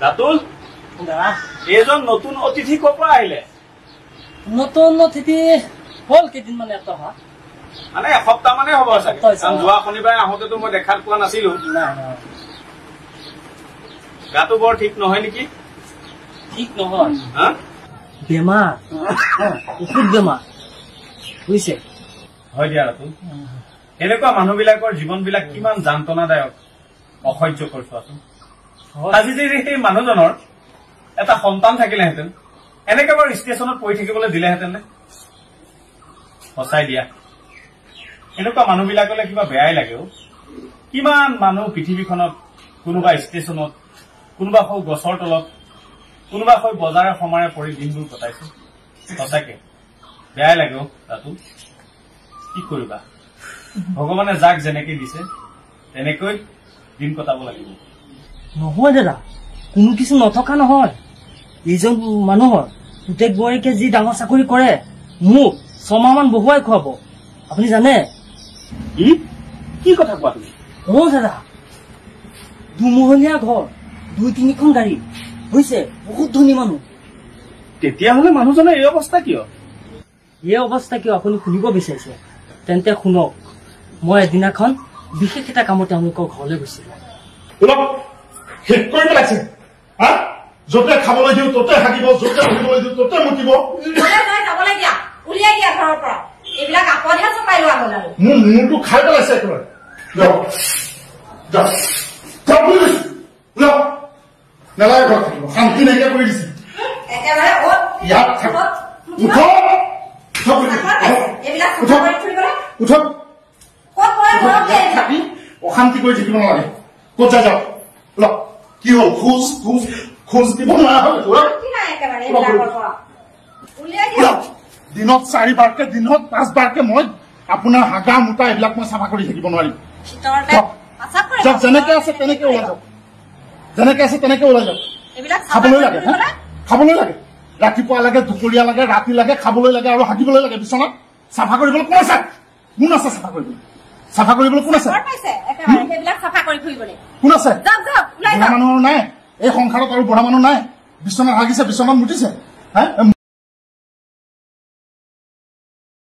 ৰাতুল এজন নতুন অতিথি ক'ৰ পৰা আহিলে? নতুন অতিথি হ'ল কেইদিনমান ইয়াত অহা, মানে এসপ্তাহ মানে হ'ব চাগে। যোৱা শনিবাৰে আহোঁতেতো মই দেখাত পোৱা নাছিলো। গাটো বৰ ঠিক নহয় নেকি? ঠিক নহয়, বেমাৰ, বহুত বেমাৰ বুজিছে। হয় দিয়া ৰাতুল, এনেকুৱা মানুহবিলাকৰ জীৱনবিলাক কিমান যান্ত্ৰণাদায়ক, অসহ্যকৰ চোৱাচোন। আজি যদি সেই মানুহজনৰ এটা সন্তান থাকিলেহেঁতেন, এনেকে বাৰু ষ্টেচনত পৰি থাকিবলৈ দিলেহেঁতেন নে? সঁচাই দিয়া, এনেকুৱা মানুহবিলাকলৈ কিবা বেয়াই লাগে। কিমান মানুহ পৃথিৱীখনত, কোনোবা ষ্টেচনত, কোনোবা সৌ গছৰ তলত, কোনোবা সৌ বজাৰে সমাৰে পৰি দিনবোৰ কটাইছে। সঁচাকে বেয়াই লাগে ৰাতুল। কি কৰিবা, ভগৱানে যাক যেনেকে দিছে তেনেকৈ দিন কটাব লাগিব। নহয় দাদা, কোনো কিছু নথকা নহয়। এইজন মানুহৰ পুতেক বোৱাৰীকে যি ডাঙৰ চাকৰি কৰে, মোক 6 মাহ মান বহুৱাই খুৱাব, আপুনি জানে? কি কথা কোৱা তুমি? দাদা, 2মহলীয়া ঘৰ, 2-3খন গাড়ী, হৈছে বহুত ধনী মানুহ। তেতিয়াহ'লে মানুহজনৰ এই অৱস্থা কিয়? এই অৱস্থা কিয় আপুনি শুনিব বিচাৰিছে? তেন্তে শুনক। মই এদিনাখন বিশেষ এটা কামত তেওঁলোকৰ ঘৰলৈ গৈছিলো। শেষ কৰি পেলাইছে। য'তে খাবলৈ দিওঁ ততে হাগিব, য'তে শুবলৈ দিওঁ ততে মুতিব। মোৰ মূৰটো খাই পেলাইছে একেবাৰে। নেলাগে ঘৰত থাকিব, শান্তি নাইকিয়া কৰি দিছে। থাকি অশান্তি কৰি থাকিব নালাগে। ক'ত যাই যাওক, কি হ'ল? খোজ দিব নোৱাৰা হ'ল। দিনত 4 বাৰকে, দিনত 5 বাৰকে মই আপোনাৰ হাগা মোটা এইবিলাক মই চাফা কৰি থাকিব নোৱাৰিম। যেনেকে আছে তেনেকে ওলাই যাওক, যেনেকে আছে তেনেকে ওলাই যাওক। খাবলৈ লাগে, খাবলৈ লাগে, ৰাতিপুৱা লাগে, দুপৰীয়া লাগে, ৰাতি লাগে, খাবলৈ লাগে আৰু হাগিবলৈ লাগে। বিচনাত চাফা কৰিবলৈ কোন আছে? কোন আছে চাফা কৰিবলৈ? চাফা কৰিবলৈ কোন আছে? কোন আছে? বুঢ়া মানুহৰ নাই এই সংসাৰত, আৰু বুঢ়া মানুহ নাই? বিচনাত হাগিছে, বিচনাত মুতিছে।